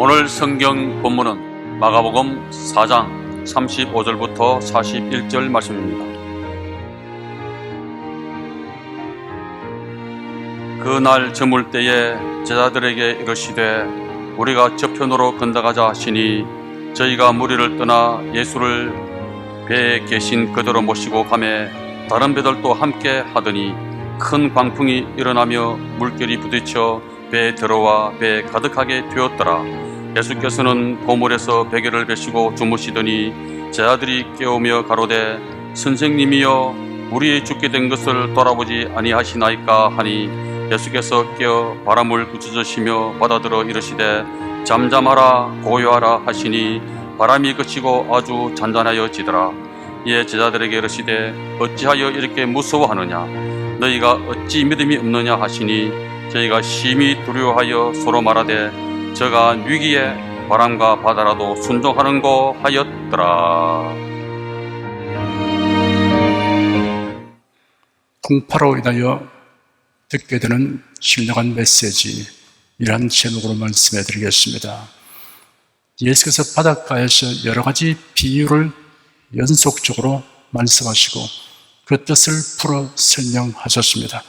오늘 성경 본문은 마가복음 4장 35절부터 41절 말씀입니다. 그날 저물 때에 제자들에게 이르시되 우리가 저편으로 건너가자 하시니 저희가 무리를 떠나 예수를 배에 계신 그대로 모시고 가매 다른 배들도 함께 하더니 큰 광풍이 일어나며 물결이 부딪혀 배에 들어와 배에 가득하게 되었더라. 예수께서는 고물에서 베개를 베시고 주무시더니 제자들이 깨우며 가로되 선생님이여 우리 죽게 된 것을 돌아보지 아니하시나이까 하니 예수께서 깨어 바람을 부르짖으시며 받아들어 이르시되 잠잠하라 고요하라 하시니 바람이 그치고 아주 잔잔하여지더라. 이에 제자들에게 이르시되 어찌하여 이렇게 무서워하느냐 너희가 어찌 믿음이 없느냐 하시니 저희가 심히 두려워하여 서로 말하되 저가 위기에 바람과 바다라도 순종하는고 하였더라. 공파로 인하여 듣게 되는 신령한 메시지, 이란 제목으로 말씀해 드리겠습니다. 예수께서 바닷가에서 여러 가지 비유를 연속적으로 말씀하시고 그 뜻을 풀어 설명하셨습니다.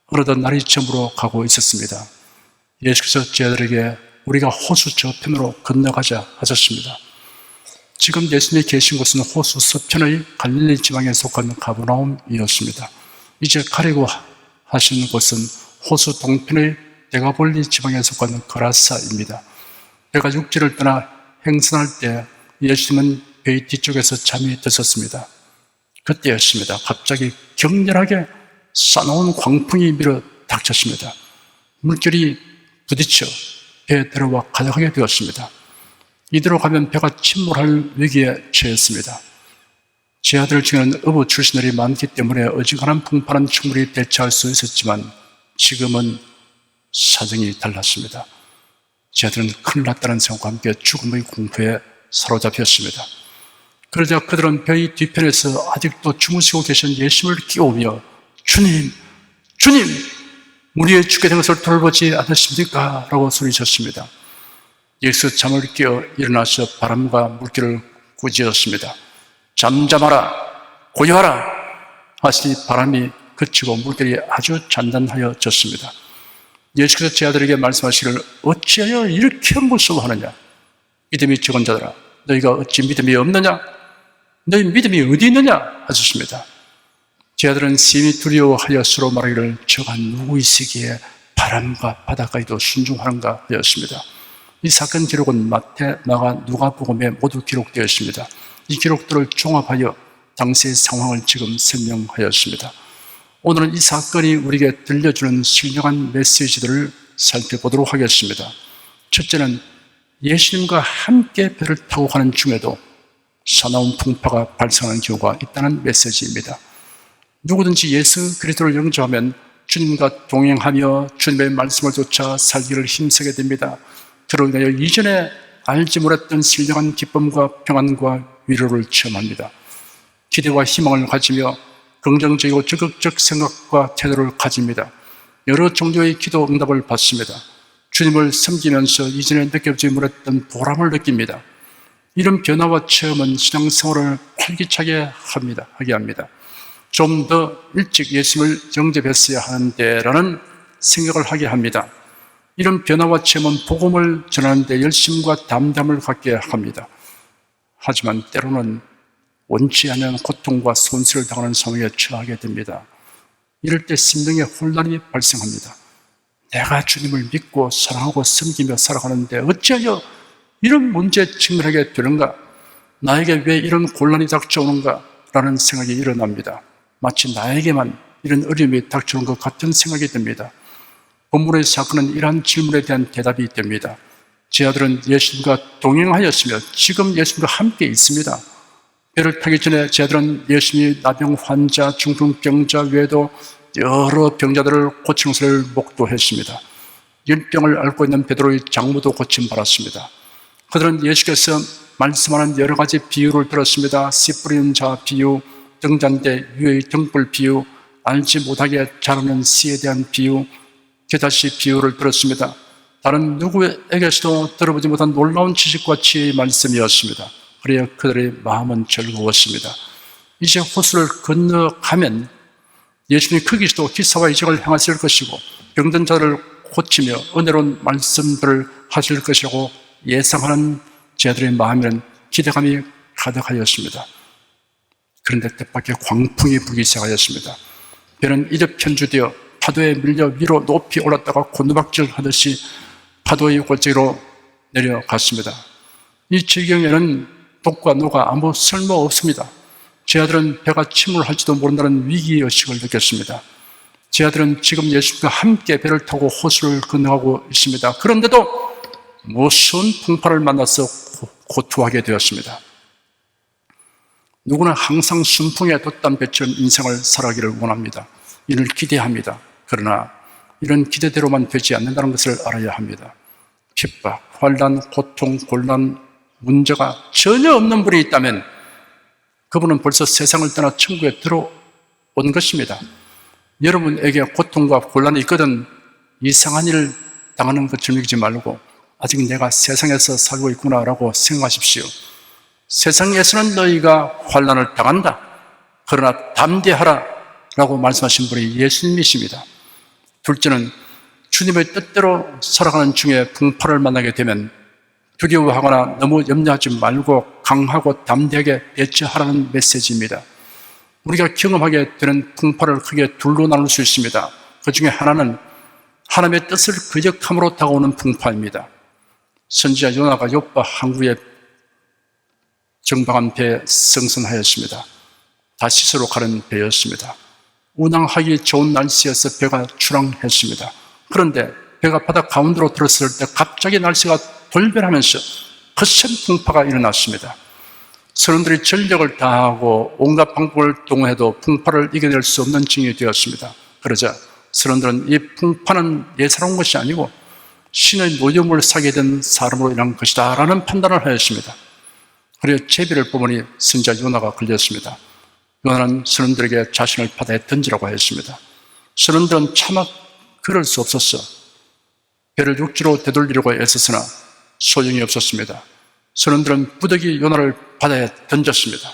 어느덧 날이 저물어 가고 있었습니다. 예수께서 제자들에게 우리가 호수 저편으로 건너가자 하셨습니다. 지금 예수님이 계신 곳은 호수 서편의 갈릴리 지방에 속한 가버나움이었습니다. 이제 가려고 하시는 곳은 호수 동편의 데가볼리 지방에 속한 거라사입니다. 배가 육지를 떠나 행선할 때 예수님은 배의 뒤쪽에서 잠이 드셨습니다. 그때였습니다. 갑자기 격렬하게 싸나운 광풍이 밀어 닥쳤습니다. 물결이 부딪혀 배에 들어와 가득하게 되었습니다. 이대로 가면 배가 침몰할 위기에 처했습니다. 제자들 중에는 어부 출신들이 많기 때문에 어지간한 풍파는 충분히 대처할 수 있었지만 지금은 사정이 달랐습니다. 제자들은 큰일 났다는 생각과 함께 죽음의 공포에 사로잡혔습니다. 그러자 그들은 배의 뒤편에서 아직도 주무시고 계신 예수님을 깨우며 주님, 주님, 우리의 죽게 된 것을 돌보지 않으십니까? 라고 소리쳤습니다. 예수 잠을 깨어 일어나서 바람과 물결을 꾸짖었습니다. 잠잠하라, 고요하라 하시니 바람이 그치고 물결이 아주 잔잔하여졌습니다. 예수께서 제자들에게 말씀하시기를 어찌하여 이렇게 무서워하느냐? 믿음이 적은 자들아, 너희가 어찌 믿음이 없느냐? 너희 믿음이 어디 있느냐? 하셨습니다. 제자들은 심히 두려워하여 서로 말하기를 저가 누구이시기에 바람과 바다까지도 순종하는가 하였습니다. 이 사건 기록은 마태, 마가, 누가복음에 모두 기록되어 있습니다. 이 기록들을 종합하여 당시의 상황을 지금 설명하였습니다. 오늘은 이 사건이 우리에게 들려주는 신령한 메시지들을 살펴보도록 하겠습니다. 첫째는 예수님과 함께 배를 타고 가는 중에도 사나운 풍파가 발생하는 경우가 있다는 메시지입니다. 누구든지 예수 그리스도를 영접하면 주님과 동행하며 주님의 말씀을 쫓아 살기를 힘쓰게 됩니다. 그로 인하여 이전에 알지 못했던 신령한 기쁨과 평안과 위로를 체험합니다. 기대와 희망을 가지며 긍정적이고 적극적 생각과 태도를 가집니다. 여러 종류의 기도 응답을 받습니다. 주님을 섬기면서 이전에 느껴보지 못했던 보람을 느낍니다. 이런 변화와 체험은 신앙생활을 활기차게 하게 합니다. 좀 더 일찍 예수님을 영접했어야 하는데 라는 생각을 하게 합니다. 이런 변화와 체험은 복음을 전하는 데 열심과 담담을 갖게 합니다. 하지만 때로는 원치 않은 고통과 손실을 당하는 상황에 처하게 됩니다. 이럴 때 심령의 혼란이 발생합니다. 내가 주님을 믿고 사랑하고 섬기며 살아가는데 어찌하여 이런 문제에 직면하게 되는가? 나에게 왜 이런 곤란이 닥쳐오는가? 라는 생각이 일어납니다. 마치 나에게만 이런 어려움이 닥쳐오는 것 같은 생각이 듭니다. 본문의 사건은 이러한 질문에 대한 대답이 됩니다. 제자들은 예수님과 동행하였으며 지금 예수님과 함께 있습니다. 배를 타기 전에 제자들은 예수님이 나병 환자, 중풍병자 외에도 여러 병자들을 고치는 것을 목도했습니다. 열병을 앓고 있는 베드로의 장모도 고침받았습니다. 그들은 예수께서 말씀하는 여러 가지 비유를 들었습니다. 씨 뿌리는 자 비유, 등잔대 위의 등불 비유, 알지 못하게 자라는 씨에 대한 비유, 겨다시 비유를 들었습니다. 다른 누구에게서도 들어보지 못한 놀라운 지식과 지혜의 말씀이었습니다. 그래야 그들의 마음은 즐거웠습니다. 이제 호수를 건너가면 예수님이 거기서도 기사와 이적을 행하실 것이고 병든 자를 고치며 은혜로운 말씀들을 하실 것이라고 예상하는 제자들의 마음에는 기대감이 가득하였습니다. 그런데 뜻밖의 광풍이 불기 시작하였습니다. 배는 이제 편주되어 파도에 밀려 위로 높이 올랐다가 곤두박질 하듯이 파도의 골짜기로 내려갔습니다. 이 지경에는 독과 노가 아무 쓸모 없습니다. 제 아들은 배가 침몰할지도 모른다는 위기의식을 느꼈습니다. 제 아들은 지금 예수님과 함께 배를 타고 호수를 건너가고 있습니다. 그런데도 무서운 풍파를 만나서 고투하게 되었습니다. 누구나 항상 순풍에 돛단 배처럼 인생을 살아가기를 원합니다. 이를 기대합니다. 그러나 이런 기대대로만 되지 않는다는 것을 알아야 합니다. 핍박, 환난, 고통, 곤란, 문제가 전혀 없는 분이 있다면 그분은 벌써 세상을 떠나 천국에 들어온 것입니다. 여러분에게 고통과 곤란이 있거든 이상한 일을 당하는 것처럼 여기지 말고 아직 내가 세상에서 살고 있구나라고 생각하십시오. 세상에서는 너희가 환난을 당한다. 그러나 담대하라 라고 말씀하신 분이 예수님이십니다. 둘째는 주님의 뜻대로 살아가는 중에 풍파를 만나게 되면 두려워하거나 너무 염려하지 말고 강하고 담대하게 대처하라는 메시지입니다. 우리가 경험하게 되는 풍파를 크게 둘로 나눌 수 있습니다. 그 중에 하나는 하나님의 뜻을 거역함으로 다가오는 풍파입니다. 선지자 요나가 욥바 항구에 정박한 배에 승선하였습니다. 다시스로 가는 배였습니다. 운항하기 좋은 날씨여서 배가 출항했습니다. 그런데 배가 바다 가운데로 들었을 때 갑자기 날씨가 돌변하면서 거센 풍파가 일어났습니다. 선원들이 전력을 다하고 온갖 방법을 동원해도 풍파를 이겨낼 수 없는 징이 되었습니다. 그러자 선원들은 이 풍파는 예사로운 것이 아니고 신의 노여움을 사게 된 사람으로 인한 것이다 라는 판단을 하였습니다. 그래서 제비를 뽑으니 선지자 요나가 걸렸습니다. 요나는 선원들에게 자신을 바다에 던지라고 하였습니다. 선원들은 차마 그럴 수 없었어. 배를 육지로 되돌리려고 애썼으나 소용이 없었습니다. 선원들은 부득이 요나를 바다에 던졌습니다.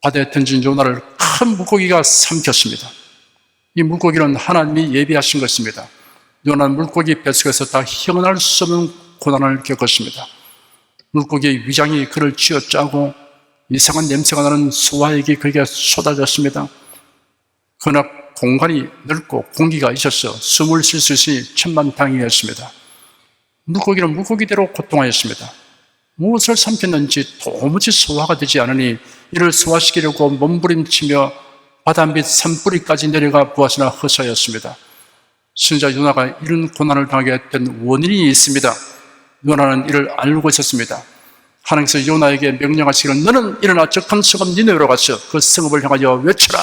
바다에 던진 요나를 큰 물고기가 삼켰습니다. 이 물고기는 하나님이 예비하신 것입니다. 요나는 물고기 뱃속에서 다 형언할 수 없는 고난을 겪었습니다. 물고기의 위장이 그를 쥐어짜고 이상한 냄새가 나는 소화액이 그에게 쏟아졌습니다. 그러나 공간이 넓고 공기가 있어서 숨을 쉴 수 있으니 천만다행이었습니다. 물고기는 물고기대로 고통하였습니다. 무엇을 삼켰는지 도무지 소화가 되지 않으니 이를 소화시키려고 몸부림치며 바다 밑 산뿌리까지 내려가 보았으나 허사였습니다. 선지자 요나가 이런 고난을 당하게 된 원인이 있습니다. 요나는 이를 알고 있었습니다. 하나님께서 요나에게 명령하시기를 너는 일어나 적한 성읍 니느웨로 가서 그 성읍을 향하여 외쳐라.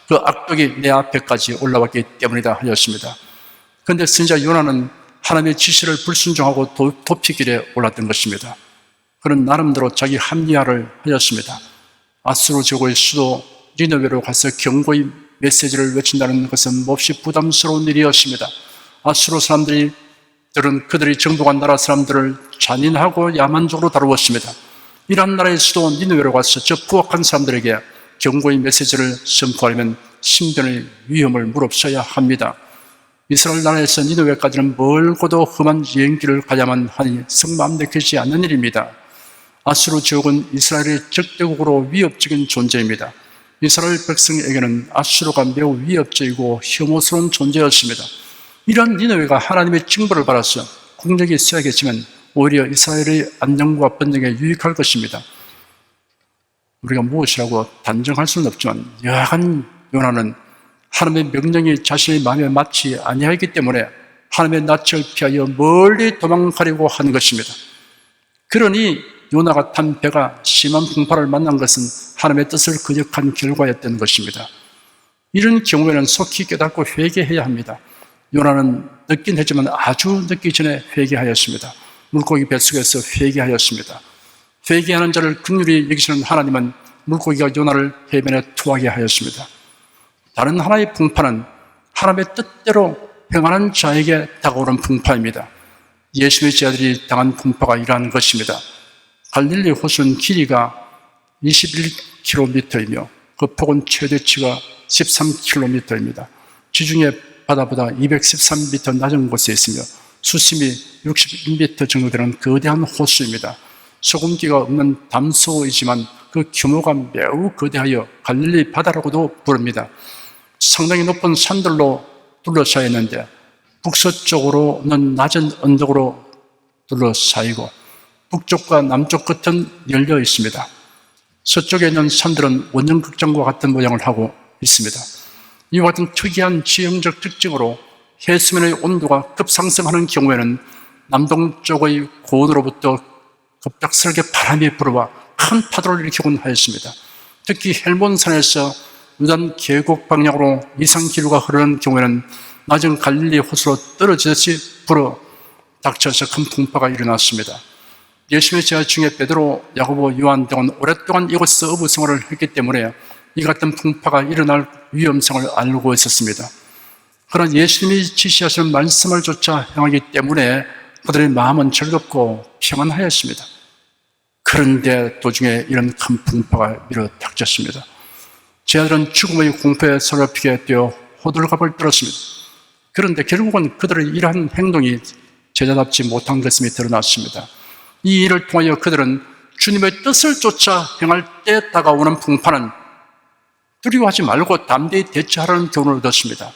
그 악독이 내 앞에까지 올라왔기 때문이다 하였습니다. 그런데 선지자 요나는 하나님의 지시를 불순종하고 도피길에 올랐던 것입니다. 그는 나름대로 자기 합리화를 하였습니다. 아수르 제국의 수도 니느웨로 가서 경고의 메시지를 외친다는 것은 몹시 부담스러운 일이었습니다. 아수르 사람들은 그들이 정복한 나라 사람들을 잔인하고 야만적으로 다루었습니다. 이러한 나라의 수도 니느웨로 가서 저 부악한 사람들에게 경고의 메시지를 선포하려면 신변의 위험을 무릅써야 합니다. 이스라엘 나라에서 니느웨까지는 멀고도 험한 여행길을 가야만 하니 성마음 내키지 않는 일입니다. 아수르 제국은 이스라엘의 적대국으로 위협적인 존재입니다. 이스라엘 백성에게는 아수르가 매우 위협적이고 혐오스러운 존재였습니다. 이러한 니느웨가 하나님의 징벌을 받아서 국력이 있어야겠지만 오히려 이스라엘의 안정과 번영에 유익할 것입니다. 우리가 무엇이라고 단정할 수는 없지만 여하간 요나는 하나님의 명령이 자신의 마음에 맞지 아니하기 때문에 하나님의 낯을 피하여 멀리 도망가려고 하는 것입니다. 그러니 요나가 탄 배가 심한 풍파를 만난 것은 하나님의 뜻을 거역한 결과였던 것입니다. 이런 경우에는 속히 깨닫고 회개해야 합니다. 요나는 늦긴 했지만 아주 늦기 전에 회개하였습니다. 물고기 뱃속에서 회개하였습니다. 회개하는 자를 긍휼히 여기시는 하나님은 물고기가 요나를 해변에 투하게 하였습니다. 다른 하나의 풍파는 하나님의 뜻대로 행하는 자에게 다가오는 풍파입니다. 예수님의 제자들이 당한 풍파가 이러한 것입니다. 갈릴리 호수는 길이가 21km이며 그 폭은 최대치가 13km입니다. 지중해 바다보다 213m 낮은 곳에 있으며 수심이 61m 정도 되는 거대한 호수입니다. 소금기가 없는 담소이지만 그 규모가 매우 거대하여 갈릴리 바다라고도 부릅니다. 상당히 높은 산들로 둘러싸여 있는데 북서쪽으로는 낮은 언덕으로 둘러싸이고 북쪽과 남쪽 끝은 열려 있습니다. 서쪽에 있는 산들은 원형극장과 같은 모양을 하고 있습니다. 이와 같은 특이한 지형적 특징으로 해수면의 온도가 급상승하는 경우에는 남동쪽의 고원으로부터 급작스럽게 바람이 불어와 큰 파도를 일으키곤 하였습니다. 특히 헬몬산에서 유단 계곡 방향으로 이산기류가 흐르는 경우에는 낮은 갈릴리 호수로 떨어지듯이 불어 닥쳐서 큰 풍파가 일어났습니다. 예수님의 제자 중에 베드로, 야고보, 요한 등은 오랫동안 이곳에서 어부 생활을 했기 때문에 이 같은 풍파가 일어날 위험성을 알고 있었습니다. 그러나 예수님이 지시하신 말씀을 조차 행하기 때문에 그들의 마음은 즐겁고 평안하였습니다. 그런데 도중에 이런 큰 풍파가 밀어 닥쳤습니다. 제자들은 죽음의 공포에 서럽히게 되어 호들갑을 떨었습니다. 그런데 결국은 그들의 이러한 행동이 제자답지 못한 것임이 드러났습니다. 이 일을 통하여 그들은 주님의 뜻을 쫓아 행할 때 다가오는 풍파는 두려워하지 말고 담대히 대처하라는 교훈을 얻었습니다.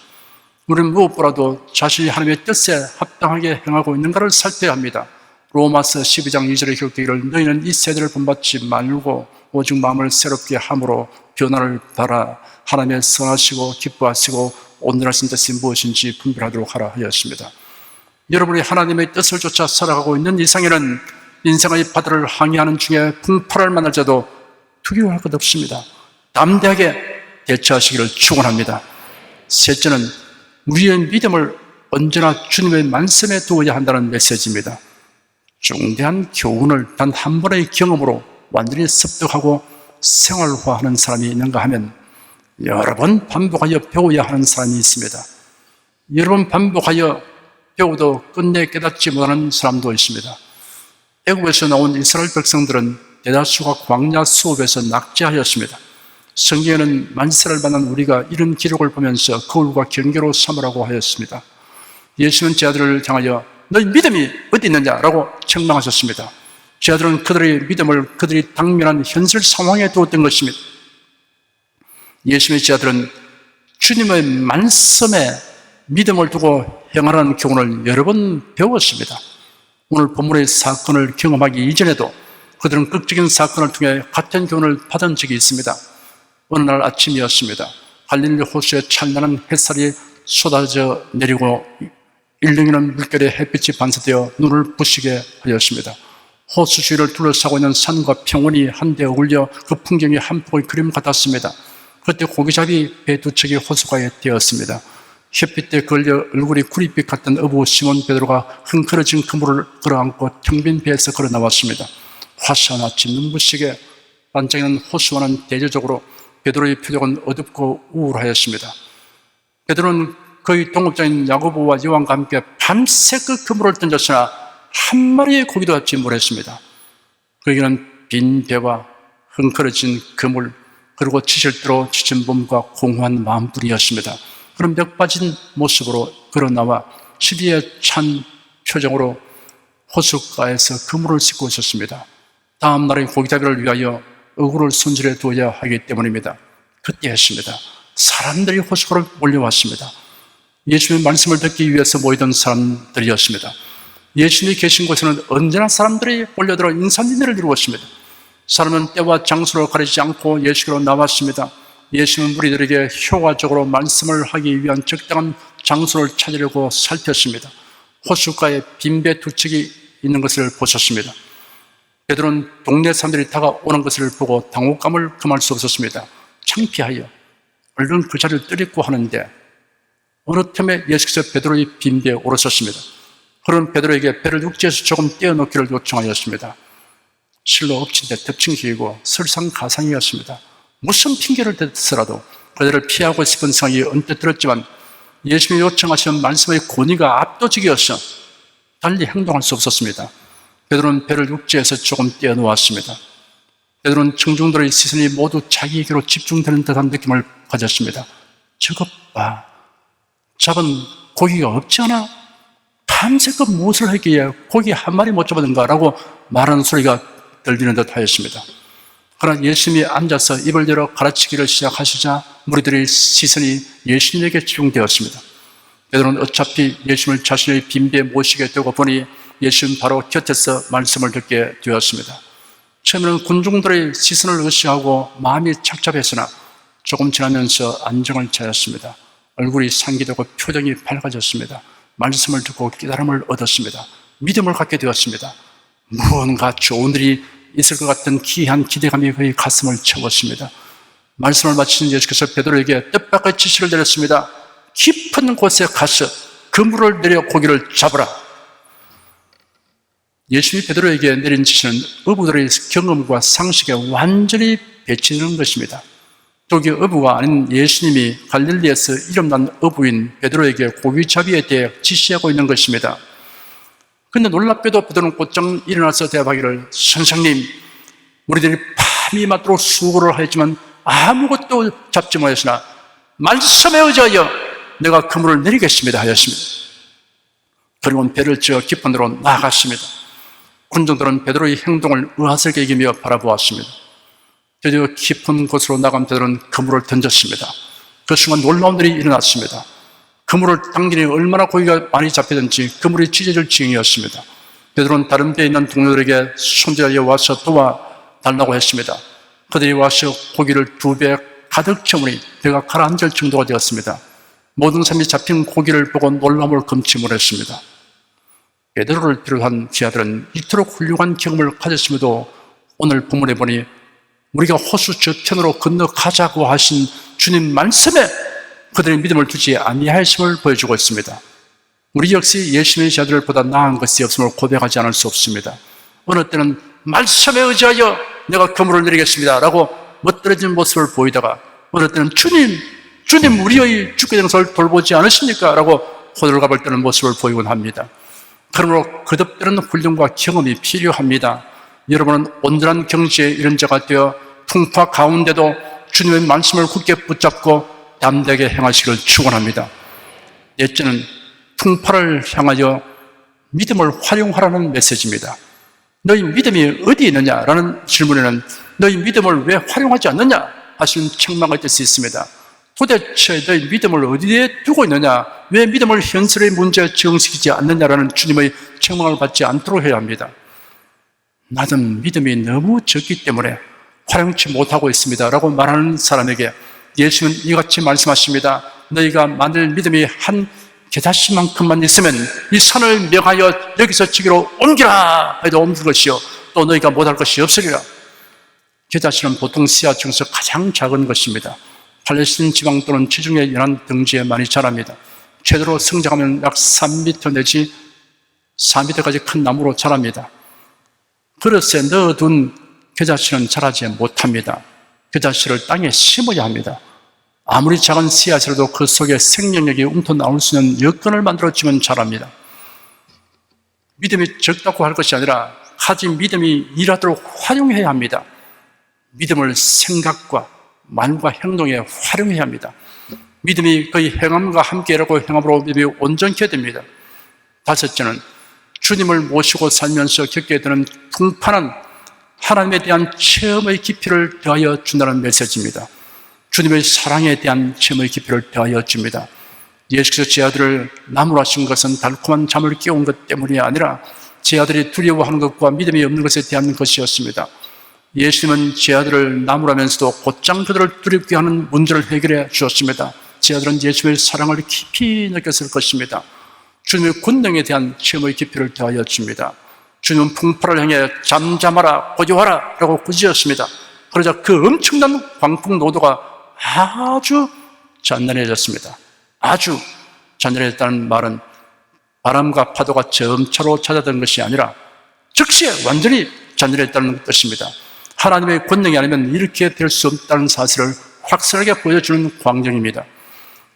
우리는 무엇보다도 자신이 하나님의 뜻에 합당하게 행하고 있는가를 살펴야 합니다. 로마서 12장 2절에 기록되기를 너희는 이 세대를 본받지 말고 오직 마음을 새롭게 함으로 변화를 받아 하나님의 선하시고 기뻐하시고 온전하신 뜻이 무엇인지 분별하도록 하라 하였습니다. 여러분이 하나님의 뜻을 쫓아 살아가고 있는 이상에는 인생의 바다를 항해하는 중에 풍파를 만날 자도 두려워할 것 없습니다. 담대하게 대처하시기를 축원합니다. 셋째는 우리의 믿음을 언제나 주님의 말씀에 두어야 한다는 메시지입니다. 중대한 교훈을 단 한 번의 경험으로 완전히 습득하고 생활화하는 사람이 있는가 하면 여러 번 반복하여 배워야 하는 사람이 있습니다. 여러 번 반복하여 배워도 끝내 깨닫지 못하는 사람도 있습니다. 애굽에서 나온 이스라엘 백성들은 대다수가 광야 수업에서 낙제하였습니다. 성경에는 만세를 만난 우리가 이런 기록을 보면서 거울과 경계로 삼으라고 하였습니다. 예수는 제자들을 향하여 너희 믿음이 어디 있느냐라고 책망하셨습니다. 제자들은 그들의 믿음을 그들이 당면한 현실 상황에 두었던 것입니다. 예수님의 제자들은 주님의 말씀에 믿음을 두고 행하라는 교훈을 여러 번 배웠습니다. 오늘 본문의 사건을 경험하기 이전에도 그들은 극적인 사건을 통해 같은 교훈을 받은 적이 있습니다. 어느 날 아침이었습니다. 갈릴리 호수에 찬란한 햇살이 쏟아져 내리고 일렁이는 물결에 햇빛이 반사되어 눈을 부시게 하였습니다. 호수 주위를 둘러싸고 있는 산과 평원이 한데 어울려 그 풍경이 한 폭의 그림 같았습니다. 그때 고기잡이 배 두 척이 호수가에 되었습니다. 햇빛에 걸려 얼굴이 구릿빛 같던 어부 시몬 베드로가 흥크러진 그물을 끌어안고 텅 빈 배에서 걸어 나왔습니다. 화사한 아침 눈부시게 반짝이는 호수와는 대조적으로 베드로의 표정은 어둡고 우울하였습니다. 베드로는 그의 동업자인 야고보와 요한과 함께 밤새 그 그물을 던졌으나 한 마리의 고기도 잡지 못했습니다. 그에게는 빈 배와 흥크러진 그물 그리고 지실대로 지친 몸과 공허한 마음뿐이었습니다. 그런 멱 빠진 모습으로 걸어나와 시리에 찬 표정으로 호숫가에서 그물을 씻고 있었습니다. 다음 날의 고기잡이를 위하여 어구를 손질해 두어야 하기 때문입니다. 그때 했습니다. 사람들이 호숫가로 몰려왔습니다. 예수님의 말씀을 듣기 위해서 모이던 사람들이었습니다. 예수님이 계신 곳에는 언제나 사람들이 몰려들어 인산인해를 이루었습니다. 사람은 때와 장소를 가리지 않고 예수께로 나왔습니다. 예수는 무리들에게 효과적으로 말씀을 하기 위한 적당한 장소를 찾으려고 살폈습니다. 호숫가에 빈배 두 척이 있는 것을 보셨습니다. 베드로는 동네 사람들이 다가오는 것을 보고 당혹감을 금할 수 없었습니다. 창피하여 얼른 그 자리를 떠리고 하는데 어느 틈에 예수께서 베드로의 빈배에 오르셨습니다. 그런 베드로에게 배를 육지에서 조금 떼어놓기를 요청하였습니다. 실로 엎친 데 덮친기이고 설상가상이었습니다. 무슨 핑계를 대서라도 그들을 피하고 싶은 생각이 언뜻 들었지만 예수님이 요청하신 말씀의 권위가 압도적이어서 달리 행동할 수 없었습니다. 베드로는 배를 육지에서 조금 떼어놓았습니다. 베드로는 청중들의 시선이 모두 자기에게로 집중되는 듯한 느낌을 가졌습니다. 저것 봐, 잡은 고기가 없지 않아? 밤새껏 무엇을 하기에 고기 한 마리 못 잡았는가? 라고 말하는 소리가 들리는 듯 하였습니다. 그러나 예수님이 앉아서 입을 열어 가르치기를 시작하시자 무리들의 시선이 예수님에게 집중되었습니다. 베드로는 어차피 예수님을 자신의 빈배에 모시게 되고 보니 예수님 바로 곁에서 말씀을 듣게 되었습니다. 처음에는 군중들의 시선을 의식하고 마음이 착잡했으나 조금 지나면서 안정을 찾았습니다. 얼굴이 상기되고 표정이 밝아졌습니다. 말씀을 듣고 깨달음을 얻었습니다. 믿음을 갖게 되었습니다. 무언가 좋은 일이 있을 것 같은 기이한 기대감이 그의 가슴을 채웠습니다. 말씀을 마치는 예수께서 베드로에게 뜻밖의 지시를 내렸습니다. 깊은 곳에 가서 그물을 내려 고기를 잡으라. 예수님이 베드로에게 내린 지시는 어부들의 경험과 상식에 완전히 배치되는 것입니다. 독이 어부가 아닌 예수님이 갈릴리에서 이름난 어부인 베드로에게 고기잡이에 대해 지시하고 있는 것입니다. 그런데 놀랍게도 베드로는 곧장 일어나서 대답하기를, 선생님, 우리들이 밤이 맞도록 수고를 하였지만 아무것도 잡지 못했으나 말씀에 의지하여 내가 그물을 내리겠습니다 하였습니다. 그리고는 배를 지어 깊은 데로 나아갔습니다. 군중들은 베드로의 행동을 의아스럽게 여기며 바라보았습니다. 드디어 깊은 곳으로 나간 베드로는 그물을 던졌습니다. 그 순간 놀라운 일이 일어났습니다. 그물을 당기니 얼마나 고기가 많이 잡히든지 그물이 찢어질 지경이었습니다. 베드로는 다른 배에 있는 동료들에게 손질하여 와서 도와달라고 했습니다. 그들이 와서 고기를 2배 가득 채우니 배가 가라앉을 정도가 되었습니다. 모든 사람이 잡힌 고기를 보고 놀람을 금치 못했습니다. 베드로를 비롯한 기아들은 이토록 훌륭한 경험을 가졌음에도 오늘 본문에 보니 우리가 호수 저편으로 건너가자고 하신 주님 말씀에 그들의 믿음을 두지 아니하였음을 보여주고 있습니다. 우리 역시 예수님의 제자들보다 나은 것이 없음을 고백하지 않을 수 없습니다. 어느 때는 말씀에 의지하여 내가 그물을 내리겠습니다 라고 멋들어진 모습을 보이다가 어느 때는 주님 우리의 죽게 된 것을 돌보지 않으십니까? 라고 호들갑을 떠는 모습을 보이곤 합니다. 그러므로 거듭되는 훈련과 경험이 필요합니다. 여러분은 온전한 경지에 이른 자가 되어 풍파 가운데도 주님의 말씀을 굳게 붙잡고 담대하게 행하시기를 축원합니다. 넷째는 풍파를 향하여 믿음을 활용하라는 메시지입니다. 너희 믿음이 어디 있느냐라는 질문에는 너희 믿음을 왜 활용하지 않느냐 하시는 책망을 뗄 수 있습니다. 도대체 너희 믿음을 어디에 두고 있느냐, 왜 믿음을 현실의 문제에 적용시키지 않느냐라는 주님의 책망을 받지 않도록 해야 합니다. 나는 믿음이 너무 적기 때문에 활용치 못하고 있습니다 라고 말하는 사람에게 예수는 이같이 말씀하십니다. 너희가 만일 믿음이 한 게다시만큼만 있으면 이 산을 명하여 여기서 저기로 옮기라 해도 옮길 것이요 또 너희가 못할 것이 없으리라. 게다시는 보통 씨앗 중에서 가장 작은 것입니다. 팔레스틴 지방 또는 지중해 연안 등지에 많이 자랍니다. 최대로 성장하면 약 3m 내지 4m까지 큰 나무로 자랍니다. 그릇에 넣어둔 겨자씨는 자라지 못합니다. 겨자씨를 땅에 심어야 합니다. 아무리 작은 씨앗이라도 그 속에 생명력이 움터 나올 수 있는 여건을 만들어주면 자랍니다. 믿음이 적다고 할 것이 아니라 가진 믿음이 일하도록 활용해야 합니다. 믿음을 생각과 말과 행동에 활용해야 합니다. 믿음이 그의 행함과 함께 일하고 행함으로 믿음이 온전케 됩니다. 다섯째는 주님을 모시고 살면서 겪게 되는 풍파는 하나님에 대한 체험의 깊이를 더하여 준다는 메시지입니다. 주님의 사랑에 대한 체험의 깊이를 더하여 줍니다. 예수께서 제 아들을 나무로 하신 것은 달콤한 잠을 깨운 것 때문이 아니라 제 아들이 두려워하는 것과 믿음이 없는 것에 대한 것이었습니다. 예수님은 제 아들을 나무라면서도 곧장 그들을 두렵게 하는 문제를 해결해 주었습니다. 제 아들은 예수의 사랑을 깊이 느꼈을 것입니다. 주님의 권능에 대한 체험의 깊이를 더하여 줍니다. 주님은 풍파를 향해 잠잠하라, 고요하라 라고 꾸짖었습니다. 그러자 그 엄청난 광풍 노도가 아주 잔잔해졌습니다. 아주 잔잔해졌다는 말은 바람과 파도가 점차로 찾아든 것이 아니라 즉시에 완전히 잔잔했다는 뜻입니다. 하나님의 권능이 아니면 이렇게 될 수 없다는 사실을 확실하게 보여주는 광경입니다.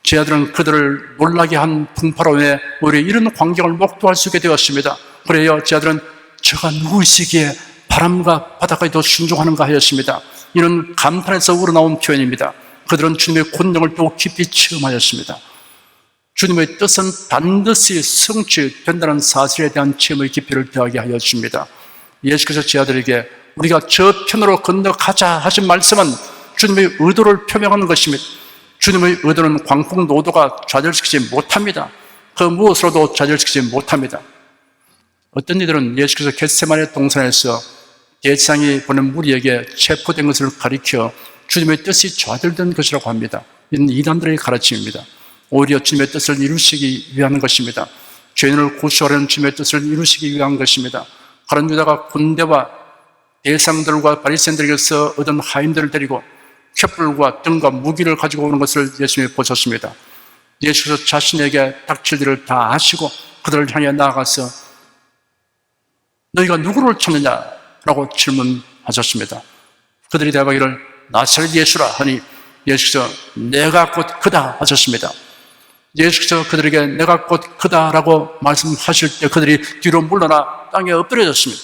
제 아들은 그들을 놀라게 한 풍파로 인해 오히려 이런 광경을 목도할 수 있게 되었습니다. 그래요, 제 아들은 저가 누구시기에 바람과 바다까지도 순종하는가 하였습니다. 이런 감탄에서 우러나온 표현입니다. 그들은 주님의 권능을 또 깊이 체험하였습니다. 주님의 뜻은 반드시 성취된다는 사실에 대한 체험의 깊이를 더하게 하여 줍니다. 예수께서 제 아들에게 우리가 저 편으로 건너가자 하신 말씀은 주님의 의도를 표명하는 것입니다. 주님의 의도는 광풍노도가 좌절시키지 못합니다. 그 무엇으로도 좌절시키지 못합니다. 어떤 이들은 예수께서 겟세마네 동산에서 대상이 보낸 무리에게 체포된 것을 가리켜 주님의 뜻이 좌절된 것이라고 합니다. 이는 이단들의 가르침입니다. 오히려 주님의 뜻을 이루시기 위한 것입니다. 죄인을 구수하려는 주님의 뜻을 이루시기 위한 것입니다. 가룟 유다가 군대와 대상들과 바리새인들에게서 얻은 하인들을 데리고 횃불과 등과 무기를 가지고 오는 것을 예수님이 보셨습니다. 예수께서 자신에게 닥칠 일을 다 아시고 그들을 향해 나아가서 너희가 누구를 찾느냐라고 질문하셨습니다. 그들이 대답하기를 나사렛 예수라 하니 예수께서 내가 곧 그다 하셨습니다. 예수께서 그들에게 내가 곧 그다라고 말씀하실 때 그들이 뒤로 물러나 땅에 엎드려졌습니다.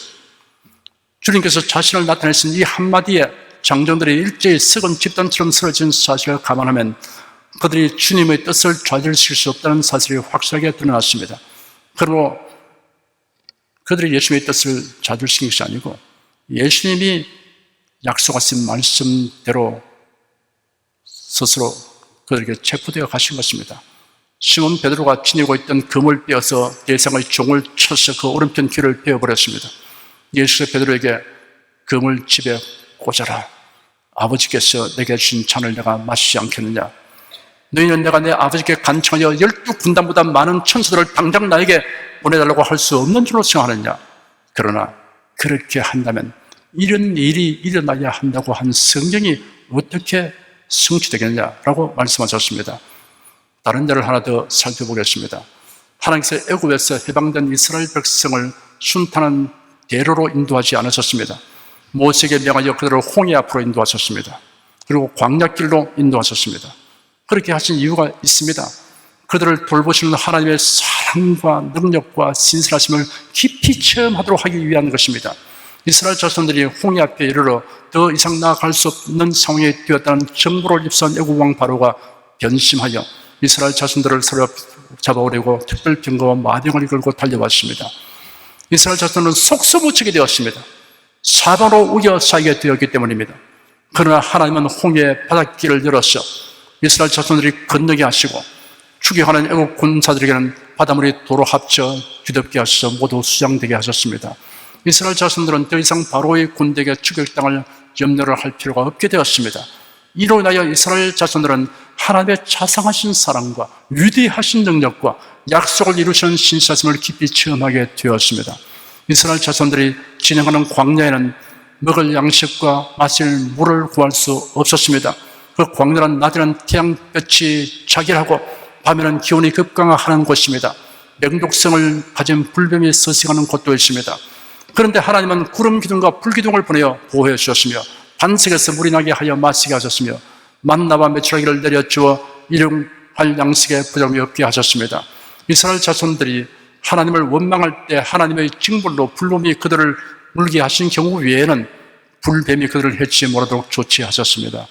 주님께서 자신을 나타내신 이 한마디에 장정들이 일제히 썩은 집단처럼 쓰러진 사실을 감안하면 그들이 주님의 뜻을 좌절시킬 수 없다는 사실이 확실하게 드러났습니다. 그리고 그들이 예수님의 뜻을 좌절시킨 것이 아니고 예수님이 약속하신 말씀대로 스스로 그들에게 체포되어 가신 것입니다. 시몬 베드로가 지니고 있던 금을 빼어서 대상의 종을 쳐서 그 오른편 귀를 베어버렸습니다. 예수께서 베드로에게 금을 집에 꽂아라. 아버지께서 내게 주신 잔을 내가 마시지 않겠느냐. 너희는 내가 내 아버지께 간청하여 12군단보다 많은 천사들을 당장 나에게 보내달라고 할 수 없는 줄로 생각하느냐. 그러나 그렇게 한다면 이런 일이 일어나야 한다고 한 성경이 어떻게 성취되겠느냐라고 말씀하셨습니다. 다른 예를 하나 더 살펴보겠습니다. 하나님께서 애굽에서 해방된 이스라엘 백성을 순탄한 대로로 인도하지 않으셨습니다. 모세에게 명하여 그들을 홍해 앞으로 인도하셨습니다. 그리고 광야길로 인도하셨습니다. 그렇게 하신 이유가 있습니다. 그들을 돌보시는 하나님의 사랑과 능력과 신실하심을 깊이 체험하도록 하기 위한 것입니다. 이스라엘 자손들이 홍해 앞에 이르러 더 이상 나아갈 수 없는 상황에 되었다는 정보를 입수한 애국 왕 바로가 변심하여 이스라엘 자손들을 서로 잡아오려고 특별 병거와 마병을 이끌고 달려왔습니다. 이스라엘 자손은 속수무책이 되었습니다. 사방으로 우겨싸이게 되었기 때문입니다. 그러나 하나님은 홍해 바닷길을 열어서 이스라엘 자손들이 건너게 하시고 추격하는 애국 군사들에게는 바닷물이 도로 합쳐 뒤덮게 하셔서 모두 수장되게 하셨습니다. 이스라엘 자손들은 더 이상 바로의 군대에게 추격당할 염려를 할 필요가 없게 되었습니다. 이로 인하여 이스라엘 자손들은 하나님의 자상하신 사랑과 위대하신 능력과 약속을 이루시는 신실하심을 깊이 체험하게 되었습니다. 이스라엘 자손들이 진행하는 광야에는 먹을 양식과 마실 물을 구할 수 없었습니다. 그 광야는 낮에는 태양볕이 자결하고 밤에는 기온이 급강하는 곳입니다. 맹독성을 가진 불뱀이 서식하는 곳도 있습니다. 그런데 하나님은 구름 기둥과 불 기둥을 보내어 보호해 주셨으며 반석에서 물이 나게 하여 마시게 하셨으며 만나와 메추라기를 내려주어 일용할 양식에 부족함이 없게 하셨습니다. 이스라엘 자손들이 하나님을 원망할 때 하나님의 징벌로 불뱀이 그들을 물게 하신 경우 외에는 불뱀이 그들을 해치지 못하도록 조치하셨습니다.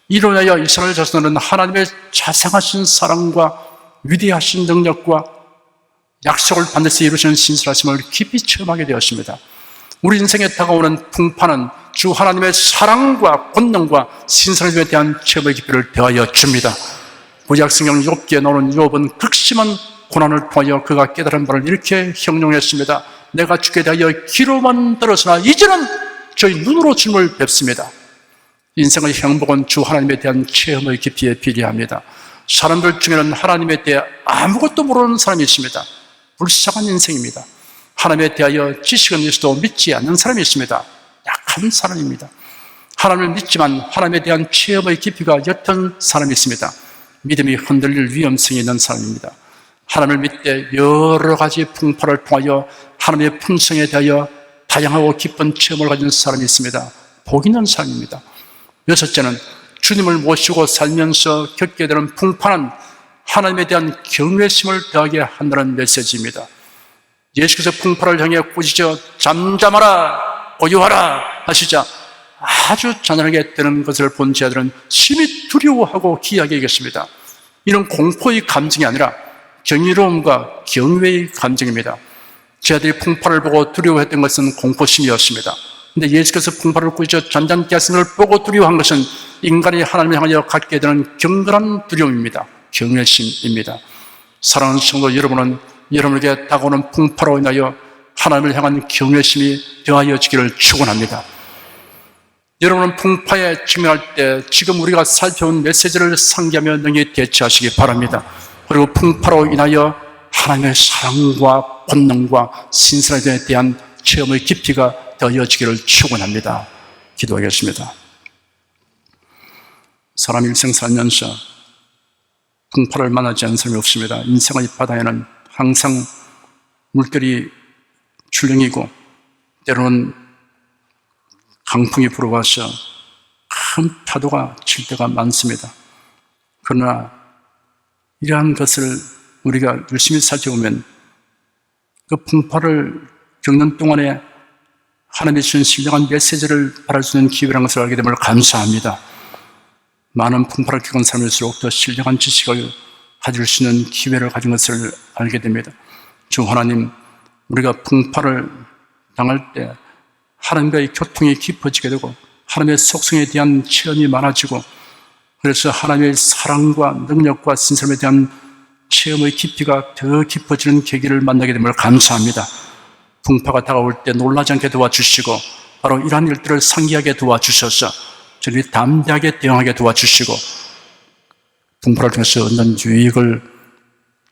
이로 인하여 이스라엘 자손들은 하나님의 자상하신 사랑과 위대하신 능력과 약속을 반드시 이루시는 신실하심을 깊이 체험하게 되었습니다. 우리 인생에 다가오는 풍파는 주 하나님의 사랑과 권능과 신실하심에 대한 체험의 깊이를 더하여 줍니다. 구약성경 욥기에 나오는 욥은 극심한 고난을 통하여 그가 깨달은 바를 이렇게 형용했습니다. 내가 주께 대하여 귀로만 들었으나 이제는 저희 눈으로 주님을 뵙습니다. 인생의 행복은 주 하나님에 대한 체험의 깊이에 비례합니다. 사람들 중에는 하나님에 대해 아무것도 모르는 사람이 있습니다. 불쌍한 인생입니다. 하나님에 대하여 지식은 있어도 믿지 않는 사람이 있습니다. 약한 사람입니다. 하나님을 믿지만 하나님에 대한 체험의 깊이가 옅은 사람이 있습니다. 믿음이 흔들릴 위험성이 있는 사람입니다. 하나님을 믿되 여러 가지 풍파를 통하여 하나님의 품성에 대하여 다양하고 깊은 체험을 가진 사람이 있습니다. 복 있는 사람입니다. 여섯째는 주님을 모시고 살면서 겪게 되는 풍파는 하나님에 대한 경외심을 더하게 한다는 메시지입니다. 예수께서 풍파를 향해 꾸짖어 잠잠하라, 고요하라 하시자 아주 잔인하게 되는 것을 본 제자들은 심히 두려워하고 기이하게 여겼습니다. 이런 공포의 감정이 아니라 경이로움과 경외의 감정입니다. 제자들이 풍파를 보고 두려워했던 것은 공포심이었습니다. 그런데 예수께서 풍파를 꾸짖어 잔잔케 하신 것을 보고 두려워한 것은 인간이 하나님을 향하여 갖게 되는 경건한 두려움입니다. 경외심입니다. 사랑하는 성도 여러분은 여러분에게 다가오는 풍파로 인하여 하나님을 향한 경외심이 더하여지기를 축원합니다. 여러분은 풍파에 직면할 때 지금 우리가 살펴본 메시지를 상기하며 능히 대처하시기 바랍니다. 그리고 풍파로 인하여 하나님의 사랑과 권능과 신선에 대한 체험의 깊이가 더해지기를 축원합니다. 기도하겠습니다. 사람 일생 살면서 풍파를 만나지 않은 사람이 없습니다. 인생의 바다에는 항상 물결이 출렁이고 때로는 강풍이 불어와서 큰 파도가 칠 때가 많습니다. 그러나 이러한 것을 우리가 열심히 살펴보면 그 풍파를 겪는 동안에 하나님의 주신 신령한 메시지를 바랄 수 있는 기회라는 것을 알게 됨을 감사합니다. 많은 풍파를 겪은 사람일수록 더 신령한 지식을 가질 수 있는 기회를 가진 것을 알게 됩니다. 주 하나님, 우리가 풍파를 당할 때 하나님과의 교통이 깊어지게 되고 하나님의 속성에 대한 체험이 많아지고 그래서 하나님의 사랑과 능력과 신성에 대한 체험의 깊이가 더 깊어지는 계기를 만나게 됨을 감사합니다. 풍파가 다가올 때 놀라지 않게 도와주시고 바로 이러한 일들을 상기하게 도와주셔서 저희들이 담대하게 대응하게 도와주시고 풍파를 통해서 얻는 유익을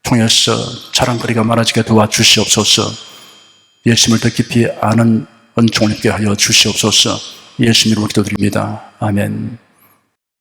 통해서 자랑거리가 많아지게 도와주시옵소서. 예수님을 더 깊이 아는 은총을 입게 하여 주시옵소서. 예수님 이름으로 기도드립니다. 아멘.